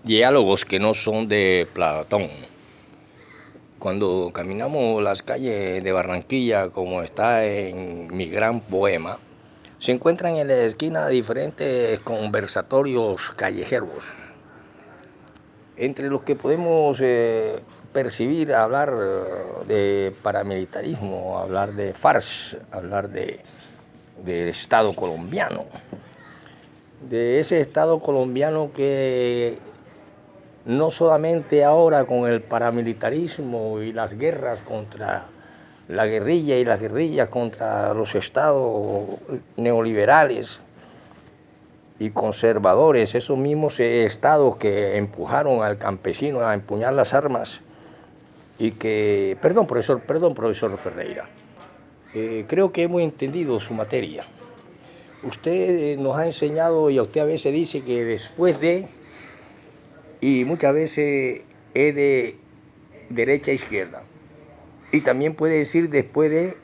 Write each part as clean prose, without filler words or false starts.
Diálogos que no son de Platón. Cuando caminamos las calles de Barranquilla, como está en mi gran poema, se encuentran en la esquina diferentes conversatorios callejeros, entre los que podemos percibir hablar de paramilitarismo, hablar de FARC, hablar del Estado colombiano, de ese Estado colombiano que no solamente ahora con el paramilitarismo y las guerras contra la guerrilla y las guerrillas contra los estados neoliberales y conservadores, esos mismos estados que empujaron al campesino a empuñar las armas y que, perdón profesor Ferreira, creo que hemos entendido su materia. Usted nos ha enseñado y a usted a veces dice que después de, y muchas veces es de derecha a izquierda, y también puede decir después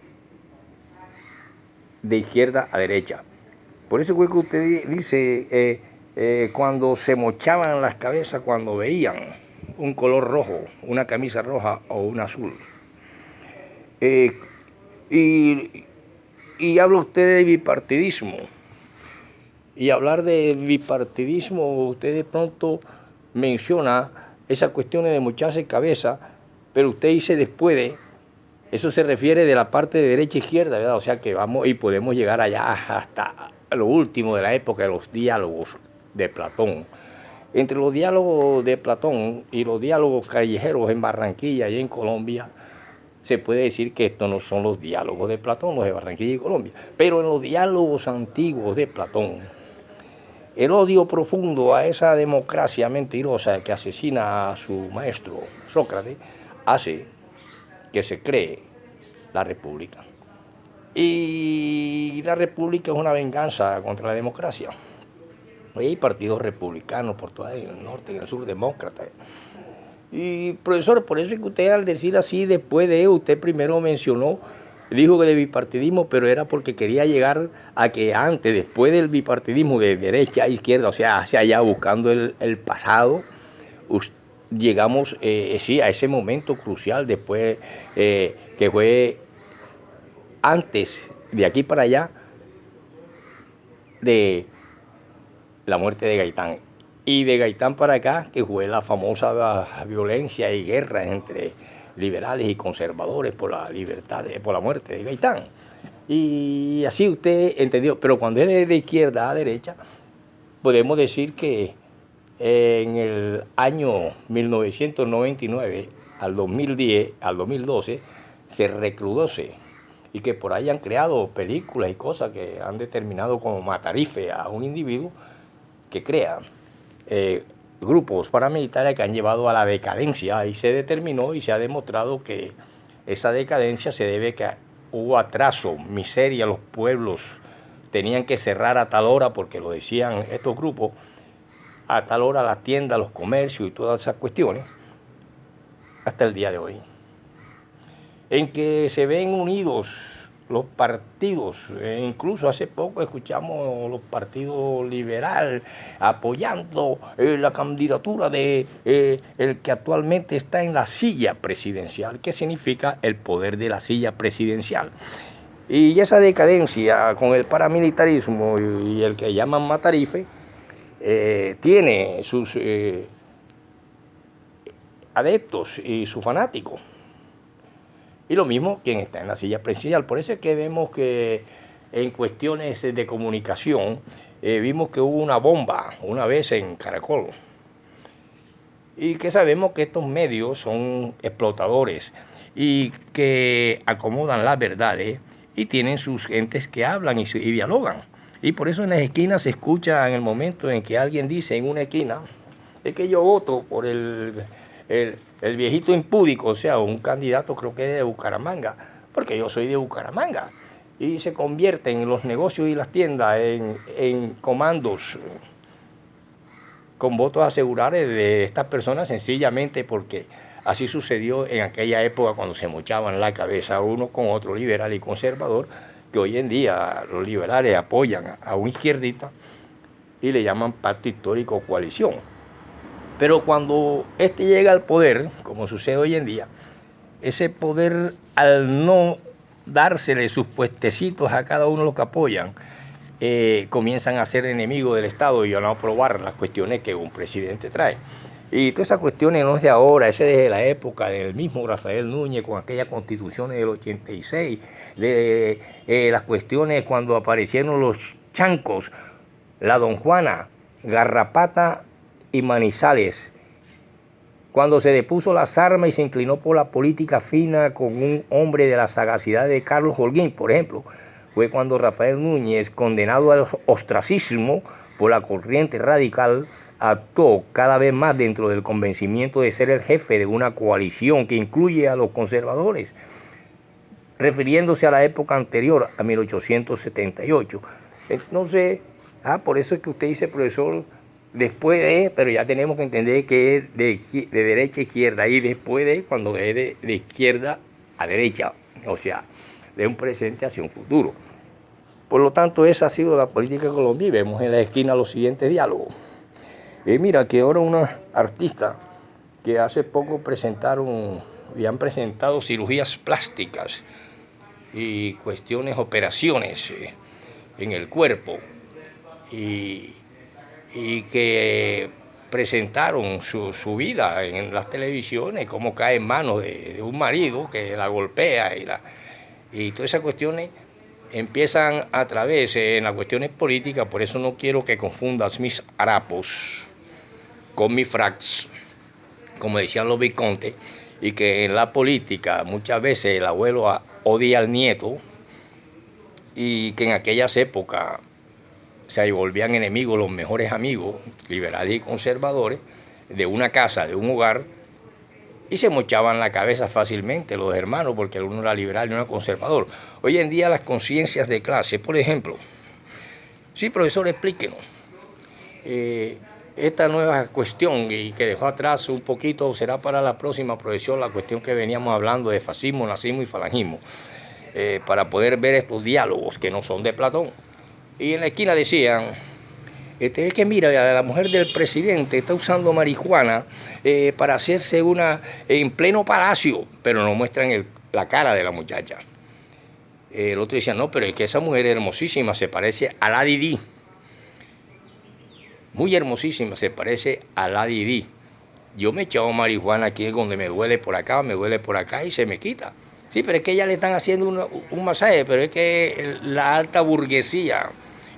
de izquierda a derecha. Por eso es que usted dice cuando se mochaban las cabezas cuando veían un color rojo, una camisa roja o una azul. Y habla usted de bipartidismo. Y hablar de bipartidismo, usted de pronto menciona esas cuestiones de mocharse cabeza, pero usted dice después de, eso se refiere de la parte de derecha e izquierda, ¿verdad? O sea que vamos y podemos llegar allá hasta lo último de la época de los diálogos de Platón. Entre los diálogos de Platón y los diálogos callejeros en Barranquilla y en Colombia, se puede decir que estos no son los diálogos de Platón, los de Barranquilla y Colombia. Pero en los diálogos antiguos de Platón, el odio profundo a esa democracia mentirosa que asesina a su maestro Sócrates hace que se cree la república. Y la república es una venganza contra la democracia. Hay partidos republicanos por todo el norte y el sur, demócratas. Y profesor, por eso es que usted al decir así, después de usted primero mencionó, dijo que de bipartidismo, pero era porque quería llegar a que antes, después del bipartidismo de derecha a izquierda, o sea, hacia allá buscando el pasado, llegamos sí, a ese momento crucial después que fue antes de aquí para allá de la muerte de Gaitán. Y de Gaitán para acá, que fue la famosa violencia y guerra entre liberales y conservadores por la libertad, por la muerte de Gaitán. Y así usted entendió, pero cuando es de izquierda a derecha, podemos decir que en el año 1999 al 2010, al 2012, se recrudece y que por ahí han creado películas y cosas que han determinado como matarife a un individuo que crea grupos paramilitares que han llevado a la decadencia y se determinó y se ha demostrado que esa decadencia se debe a que hubo atraso, miseria, los pueblos tenían que cerrar a tal hora porque lo decían estos grupos, a tal hora las tiendas, los comercios y todas esas cuestiones, hasta el día de hoy, en que se ven unidos los partidos, incluso hace poco escuchamos los partidos liberales apoyando la candidatura de el que actualmente está en la silla presidencial, que significa el poder de la silla presidencial. Y esa decadencia con el paramilitarismo y el que llaman matarife, tiene sus adeptos y sus fanáticos. Y lo mismo quien está en la silla presidencial. Por eso es que vemos que en cuestiones de comunicación, vimos que hubo una bomba una vez en Caracol. Y que sabemos que estos medios son explotadores y que acomodan las verdades y tienen sus gentes que hablan y dialogan. Y por eso en las esquinas se escucha en el momento en que alguien dice en una esquina, es que yo voto por el viejito impúdico, o sea, un candidato creo que es de Bucaramanga, porque yo soy de Bucaramanga. Y se convierten los negocios y las tiendas en comandos con votos asegurados de estas personas sencillamente porque así sucedió en aquella época cuando se mochaban la cabeza uno con otro, liberal y conservador, que hoy en día los liberales apoyan a un izquierdita y le llaman pacto histórico o coalición. Pero cuando este llega al poder, como sucede hoy en día, ese poder, al no dársele sus puestecitos a cada uno de los que apoyan, comienzan a ser enemigos del Estado y a no aprobar las cuestiones que un presidente trae. Y todas esas cuestiones no es de ahora, ese es de la época del mismo Rafael Núñez con aquella constitución del 86, de las cuestiones cuando aparecieron los chancos, la Don Juana, Garrapata y Manizales, cuando se depuso las armas y se inclinó por la política fina con un hombre de la sagacidad de Carlos Holguín, por ejemplo, fue cuando Rafael Núñez, condenado al ostracismo por la corriente radical, actuó cada vez más dentro del convencimiento de ser el jefe de una coalición que incluye a los conservadores, refiriéndose a la época anterior, a 1878. Entonces, por eso es que usted dice, profesor, después de, pero ya tenemos que entender que es de derecha a izquierda, y después de, cuando es de izquierda a derecha, o sea, de un presente hacia un futuro. Por lo tanto, esa ha sido la política de Colombia, y vemos en la esquina los siguientes diálogos. Mira que ahora una artista que hace poco presentaron y han presentado cirugías plásticas y cuestiones, operaciones en el cuerpo, y que presentaron su vida en las televisiones, cómo cae en manos de un marido que la golpea y todas esas cuestiones empiezan a través en las cuestiones políticas. Por eso no quiero que confundas mis harapos con mis fracs, como decían los viscontes, y que en la política muchas veces el abuelo odia al nieto, y que en aquellas épocas se volvían enemigos los mejores amigos, liberales y conservadores, de una casa, de un hogar, y se mochaban la cabeza fácilmente los hermanos, porque uno era liberal y uno era conservador. Hoy en día las conciencias de clase, por ejemplo, sí, profesor, explíquenos esta nueva cuestión, y que dejó atrás un poquito, será para la próxima, profesor, la cuestión que veníamos hablando de fascismo, nazismo y falangismo, para poder ver estos diálogos que no son de Platón. Y en la esquina decían, es que mira, la mujer del presidente está usando marihuana para hacerse una en pleno palacio, pero no muestran la cara de la muchacha. El otro decía, no, pero es que esa mujer es hermosísima, se parece a la Didi. Muy hermosísima, se parece a la Didi. Yo me he echado marihuana aquí donde me duele por acá y se me quita. Sí, pero es que ya le están haciendo un masaje, pero es que la alta burguesía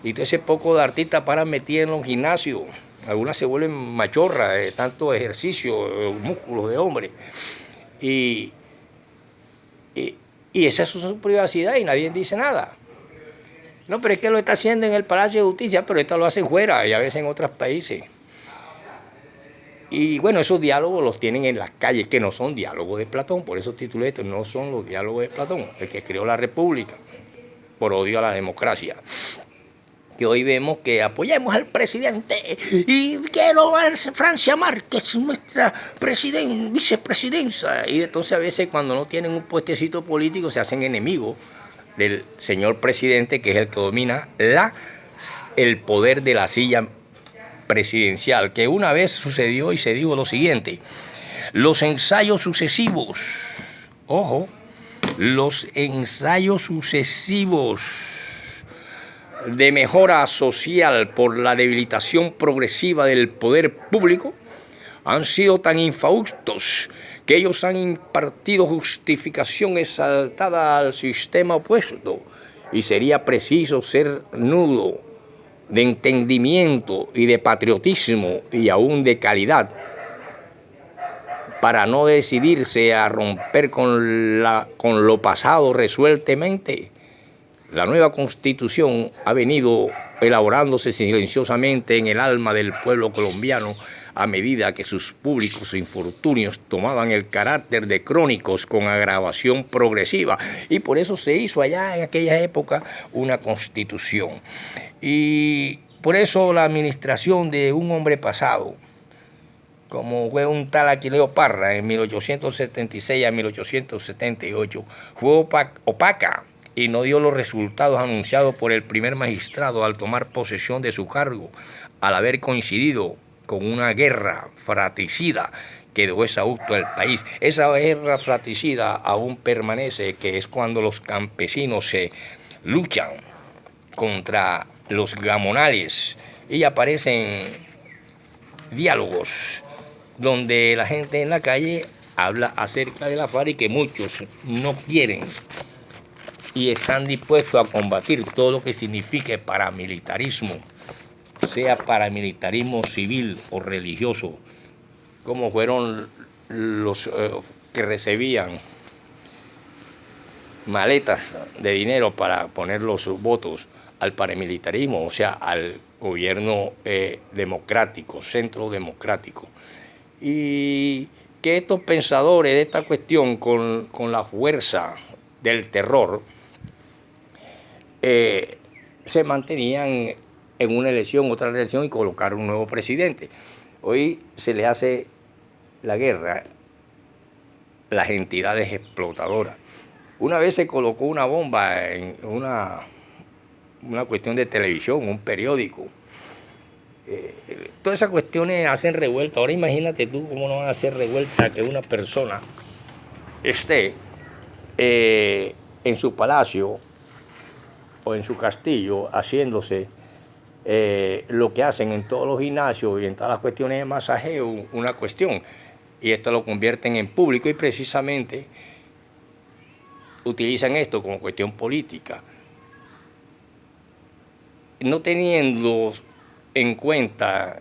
y todo ese poco de artistas para meter en los gimnasios. Algunas se vuelven machorras de tanto ejercicio, músculos de hombre. Y esa es su privacidad y nadie dice nada. No, pero es que lo está haciendo en el Palacio de Justicia, pero esto lo hacen fuera y a veces en otros países. Y bueno, esos diálogos los tienen en las calles, que no son diálogos de Platón, por eso titulé esto, no son los diálogos de Platón, el que creó la República, por odio a la democracia. Que hoy vemos que apoyemos al presidente y quiero ver Francia Márquez, nuestra vicepresidencia. Y entonces a veces cuando no tienen un puestecito político se hacen enemigos del señor presidente, que es el que domina el poder de la silla presidencial, que una vez sucedió y se dijo lo siguiente: los ensayos sucesivos, ojo, los ensayos sucesivos de mejora social por la debilitación progresiva del poder público han sido tan infaustos que ellos han impartido justificación exaltada al sistema opuesto, y sería preciso ser nudo de entendimiento y de patriotismo y aún de calidad para no decidirse a romper con lo pasado resueltamente. La nueva Constitución ha venido elaborándose silenciosamente en el alma del pueblo colombiano a medida que sus públicos infortunios tomaban el carácter de crónicos con agravación progresiva, y por eso se hizo allá en aquella época una Constitución. Y por eso la administración de un hombre pasado, como fue un tal Aquileo Parra en 1876 a 1878, fue opaca y no dio los resultados anunciados por el primer magistrado al tomar posesión de su cargo, al haber coincidido con una guerra fratricida que dejó exhausto al país. Esa guerra fratricida aún permanece, que es cuando los campesinos se luchan contra los gamonales y aparecen diálogos donde la gente en la calle habla acerca de la FARC y que muchos no quieren y están dispuestos a combatir todo lo que signifique paramilitarismo, sea paramilitarismo civil o religioso, como fueron los que recibían maletas de dinero para poner los votos al paramilitarismo, o sea, al gobierno democrático, centro democrático. Y que estos pensadores de esta cuestión con la fuerza del terror se mantenían en una elección, otra elección y colocaron un nuevo presidente. Hoy se le hace la guerra las entidades explotadoras. Una vez se colocó una bomba en una cuestión de televisión, un periódico. Todas esas cuestiones hacen revuelta. Ahora imagínate tú cómo no van a hacer revuelta que una persona esté en su palacio o en su castillo haciéndose lo que hacen en todos los gimnasios y en todas las cuestiones de masajeo, una cuestión. Y esto lo convierten en público y precisamente utilizan esto como cuestión política, no teniendo en cuenta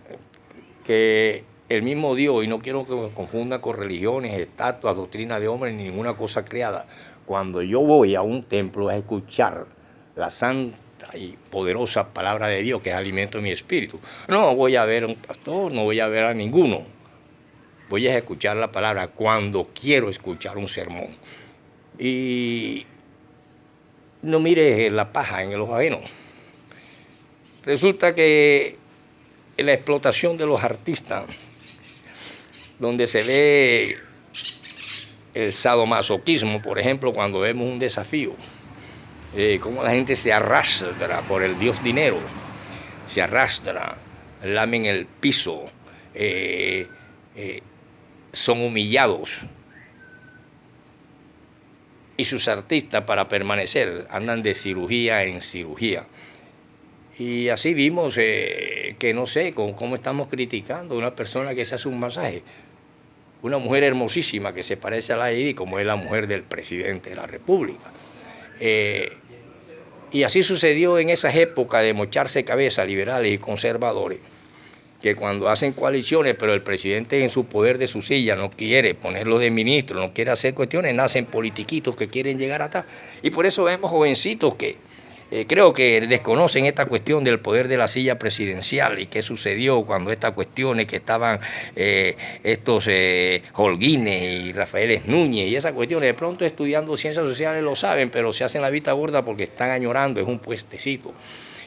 que el mismo Dios, y no quiero que me confunda con religiones, estatuas, doctrina de hombres, ni ninguna cosa creada, cuando yo voy a un templo a escuchar la santa y poderosa palabra de Dios, que es alimento de mi espíritu, no voy a ver a un pastor, no voy a ver a ninguno, voy a escuchar la palabra cuando quiero escuchar un sermón. Y no mires la paja en el ojo ajeno. Resulta que la explotación de los artistas, donde se ve el sadomasoquismo, por ejemplo, cuando vemos un desafío, cómo la gente se arrastra por el Dios dinero, se arrastra, lamen el piso, son humillados. Y sus artistas, para permanecer, andan de cirugía en cirugía. Y así vimos que no sé cómo estamos criticando a una persona que se hace un masaje. Una mujer hermosísima que se parece a la Edith, como es la mujer del presidente de la República. Y así sucedió en esas épocas de mocharse cabeza liberales y conservadores, que cuando hacen coaliciones, pero el presidente en su poder de su silla no quiere ponerlo de ministro, no quiere hacer cuestiones, nacen politiquitos que quieren llegar hasta. Y por eso vemos jovencitos que creo que desconocen esta cuestión del poder de la silla presidencial y qué sucedió cuando estas cuestiones que estaban estos Holguines y Rafael Núñez y esas cuestiones, de pronto estudiando ciencias sociales lo saben, pero se hacen la vista gorda porque están añorando, es un puestecito.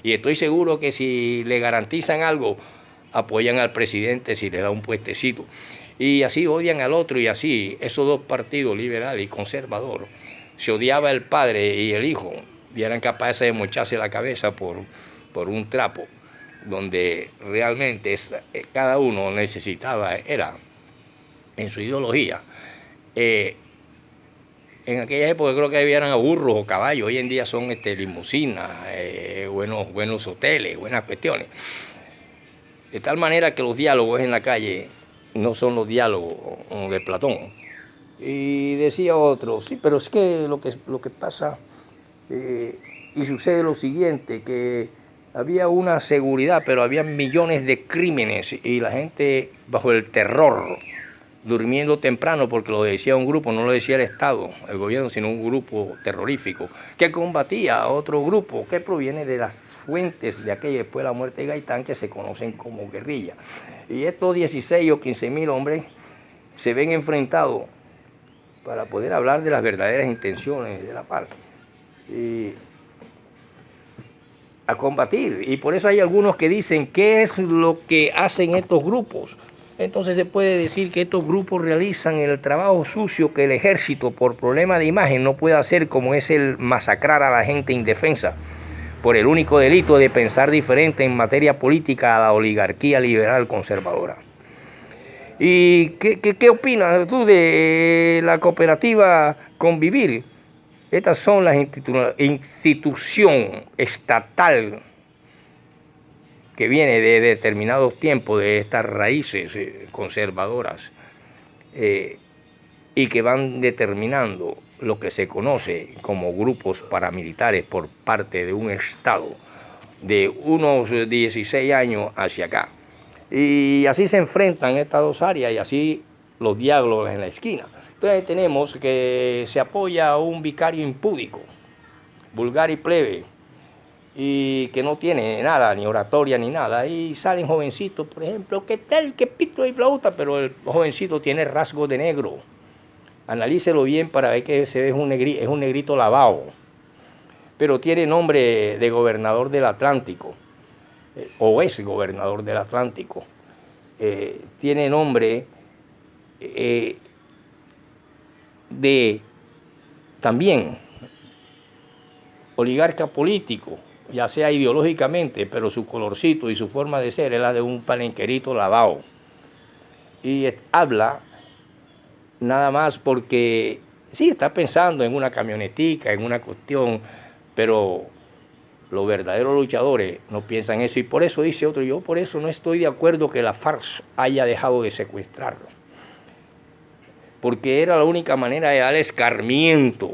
Y estoy seguro que si le garantizan algo, apoyan al presidente si le da un puestecito. Y así odian al otro y así esos dos partidos, liberal y conservador, se odiaba el padre y el hijo y eran capaces de mocharse la cabeza por un trapo, donde realmente cada uno necesitaba, era en su ideología. En aquella época creo que habían burros o caballos, hoy en día son limusinas, buenos hoteles, buenas cuestiones. De tal manera que los diálogos en la calle no son los diálogos de Platón. Y decía otro, sí, pero es que lo que pasa y sucede lo siguiente, que había una seguridad, pero había millones de crímenes y la gente bajo el terror, durmiendo temprano, porque lo decía un grupo, no lo decía el Estado, el gobierno, sino un grupo terrorífico, que combatía a otro grupo que proviene de las fuentes de aquella después de la muerte de Gaitán, que se conocen como guerrilla. Y estos 16 o 15.000 hombres se ven enfrentados para poder hablar de las verdaderas intenciones de la FARC y a combatir. Y por eso hay algunos que dicen, ¿qué es lo que hacen estos grupos? Entonces se puede decir que estos grupos realizan el trabajo sucio que el ejército, por problema de imagen, no puede hacer, como es el masacrar a la gente indefensa, por el único delito de pensar diferente en materia política a la oligarquía liberal conservadora. ¿Y qué opinas tú de la cooperativa Convivir? Estas son las institución estatal que viene de determinados tiempos, de estas raíces conservadoras, y que van determinando lo que se conoce como grupos paramilitares por parte de un Estado de unos 16 años hacia acá. Y así se enfrentan estas dos áreas y así los diálogos en la esquina. Entonces tenemos que se apoya a un vicario impúdico, vulgar y plebe, y que no tiene nada, ni oratoria ni nada, y salen jovencitos, por ejemplo, que tal, que pito y flauta, pero el jovencito tiene rasgos de negro. Analícelo bien para ver que se ve es un negrito lavado, pero tiene nombre de gobernador del Atlántico, o es gobernador del Atlántico. Tiene nombre de también oligarca político, ya sea ideológicamente, pero su colorcito y su forma de ser es la de un palenquerito lavado. Y habla nada más porque sí está pensando en una camionetica, en una cuestión, pero los verdaderos luchadores no piensan eso. Y por eso dice otro, yo por eso no estoy de acuerdo que la FARC haya dejado de secuestrarlo. Porque era la única manera de dar escarmiento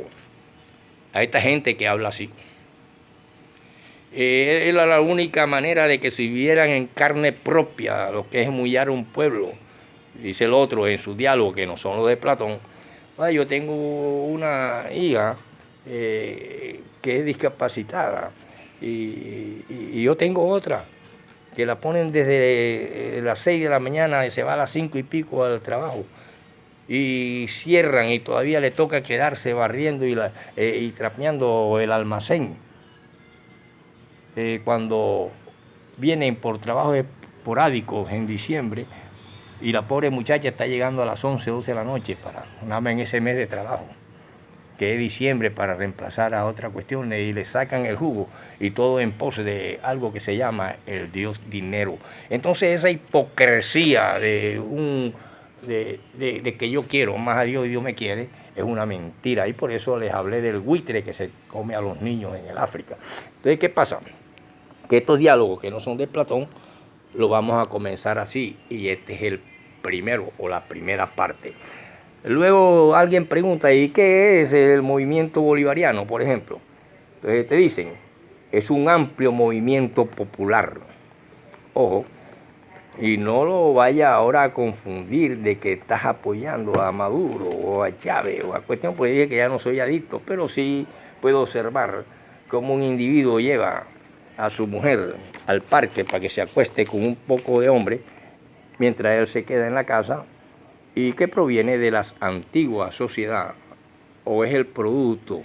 a esta gente que habla así. Era la única manera de que se vieran en carne propia lo que es mullar a un pueblo. Dice el otro en su diálogo, que no son los de Platón. Yo tengo una hija que es discapacitada y yo tengo otra que la ponen desde las 6 de la mañana y se va a las 5 y pico al trabajo. Y cierran y todavía le toca quedarse barriendo y trapeando el almacén. Cuando vienen por trabajo esporádicos en diciembre y la pobre muchacha está llegando a las 11, 12 de la noche para nada más en ese mes de trabajo, que es diciembre, para reemplazar a otra cuestión, y le sacan el jugo y todo en pos de algo que se llama el Dios dinero. Entonces esa hipocresía de que yo quiero más a Dios y Dios me quiere es una mentira, y por eso les hablé del buitre que se come a los niños en el África. Entonces, ¿qué pasa? Que estos diálogos que no son de Platón los vamos a comenzar así, y este es el primero o la primera parte. Luego alguien pregunta, ¿y qué es el movimiento bolivariano, por ejemplo? Entonces te dicen, es un amplio movimiento popular. Ojo, y no lo vaya ahora a confundir de que estás apoyando a Maduro o a Chávez o a cuestión, pues dije que ya no soy adicto, pero sí puedo observar cómo un individuo lleva a su mujer al parque para que se acueste con un poco de hombre, mientras él se queda en la casa, y que proviene de las antiguas sociedades, o es el producto,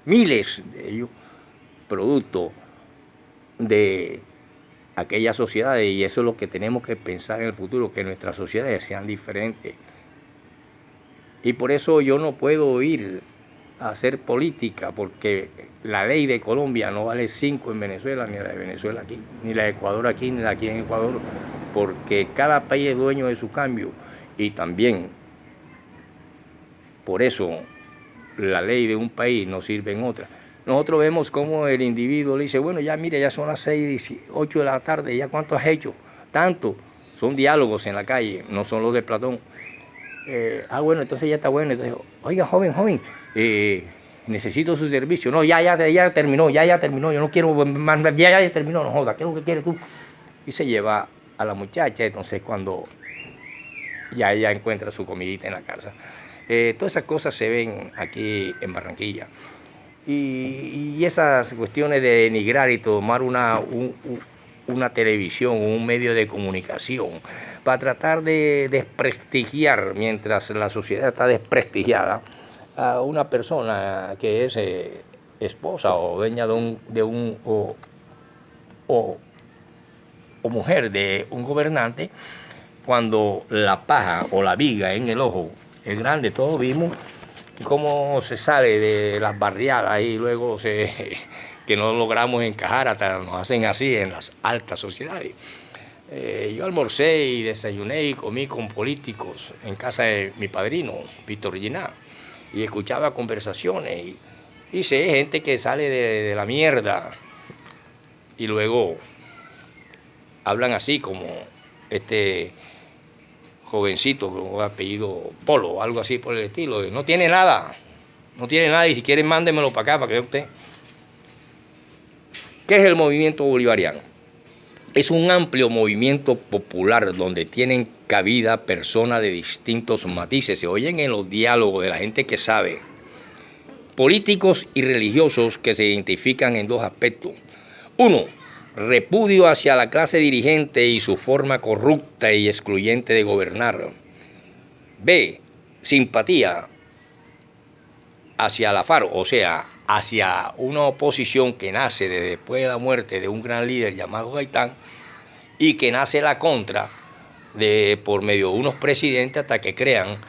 miles de ellos, producto de aquellas sociedades, y eso es lo que tenemos que pensar en el futuro, que nuestras sociedades sean diferentes. Y por eso yo no puedo ir a hacer política, porque la ley de Colombia no vale 5 en Venezuela, ni la de Venezuela aquí, ni la de Ecuador aquí, ni la de aquí en Ecuador, porque cada país es dueño de su cambio, y también por eso la ley de un país no sirve en otra. Nosotros vemos cómo el individuo le dice, bueno, ya mire, ya son las 6, 8 de la tarde, ¿ya cuánto has hecho? Tanto. Son diálogos en la calle, no son los de Platón. Bueno, entonces ya está bueno. Entonces, oiga, joven, necesito su servicio. No, ya terminó, yo no quiero más, ya terminó, no joda, ¿qué es lo que quieres tú? Y se lleva a la muchacha, entonces cuando ya ella encuentra su comidita en la casa. Todas esas cosas se ven aquí en Barranquilla. Y esas cuestiones de denigrar y tomar una televisión, un medio de comunicación, para tratar de desprestigiar, mientras la sociedad está desprestigiada, a una persona que es esposa o dueña o mujer de un gobernante, cuando la paja o la viga en el ojo es grande. Todos vimos cómo se sale de las barriadas y luego se que no logramos encajar, hasta nos hacen así en las altas sociedades. Yo almorcé y desayuné y comí con políticos en casa de mi padrino, Víctor Giná, y escuchaba conversaciones y sé gente que sale de la mierda y luego hablan así como este jovencito con apellido Polo o algo así por el estilo. No tiene nada y si quieren mándemelo para acá para que vea usted. ¿Qué es el movimiento bolivariano? Es un amplio movimiento popular donde tienen cabida personas de distintos matices. Se oyen en los diálogos de la gente que sabe. Políticos y religiosos que se identifican en dos aspectos. Uno, repudio hacia la clase dirigente y su forma corrupta y excluyente de gobernar. B, simpatía hacia la FARC, o sea, hacia una oposición que nace después de la muerte de un gran líder llamado Gaitán y que nace la contra por medio de unos presidentes hasta que crean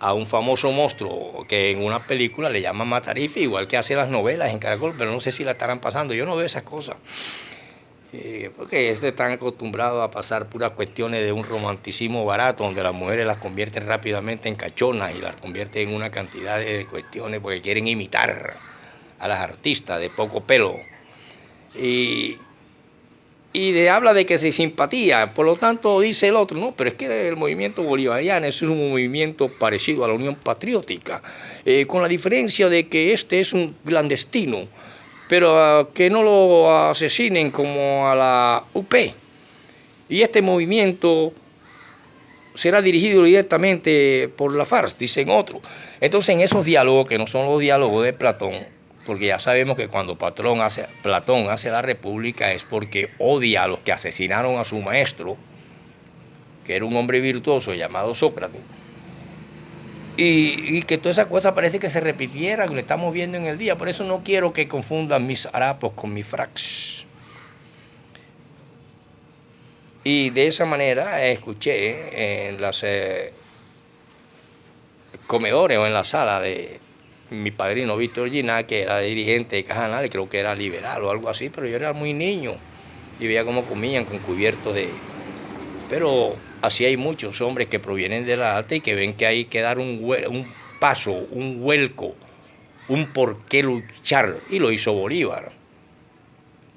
a un famoso monstruo que en una película le llaman Matarife, igual que hace las novelas en Caracol, pero no sé si la estarán pasando, yo no veo esas cosas. Porque están acostumbrados a pasar puras cuestiones de un romanticismo barato, donde las mujeres las convierten rápidamente en cachonas y las convierten en una cantidad de cuestiones porque quieren imitar a las artistas de poco pelo. Y le habla de que se simpatía, por lo tanto dice el otro, no, pero es que el movimiento bolivariano es un movimiento parecido a la Unión Patriótica, con la diferencia de que este es un clandestino, pero que no lo asesinen como a la UP. Y este movimiento será dirigido directamente por la FARC, dicen otros. Entonces, en esos diálogos, que no son los diálogos de Platón, porque ya sabemos que cuando Platón hace la República es porque odia a los que asesinaron a su maestro, que era un hombre virtuoso llamado Sócrates. Y que todas esas cosas parece que se repitieran, lo estamos viendo en el día. Por eso no quiero que confundan mis harapos con mis fracs. Y de esa manera escuché en los comedores o en la sala de mi padrino Víctor Giná, que era dirigente de Cajanal, creo que era liberal o algo así, pero yo era muy niño y veía cómo comían con cubiertos de... Pero así hay muchos hombres que provienen de la alta y que ven que hay que dar un paso, un vuelco, un por qué luchar, y lo hizo Bolívar.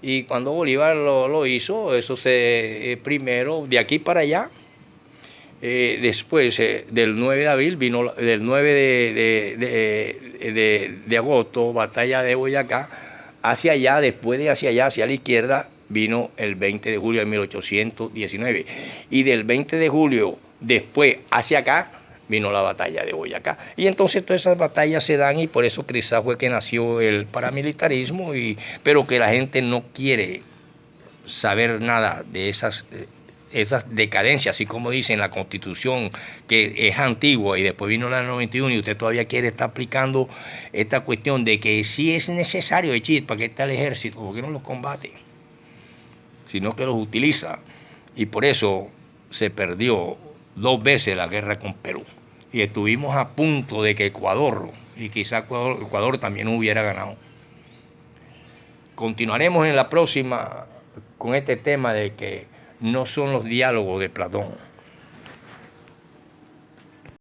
Y cuando Bolívar lo hizo, eso primero, de aquí para allá, después del 9 de abril, vino del 9 de agosto, batalla de Boyacá, hacia allá, después de hacia allá, hacia la izquierda, vino el 20 de julio de 1819. Y del 20 de julio, después hacia acá, vino la batalla de Boyacá. Y entonces todas esas batallas se dan y por eso quizás fue que nació el paramilitarismo, pero que la gente no quiere saber nada de esas decadencias, así como dice en la Constitución, que es antigua y después vino la 91 y usted todavía quiere estar aplicando esta cuestión de que sí es necesario echar para que está el ejército, porque no los combate, sino que los utiliza. Y por eso se perdió 2 veces la guerra con Perú. Y estuvimos a punto de que Ecuador, y quizá Ecuador también hubiera ganado. Continuaremos en la próxima con este tema de que no son los diálogos de Platón.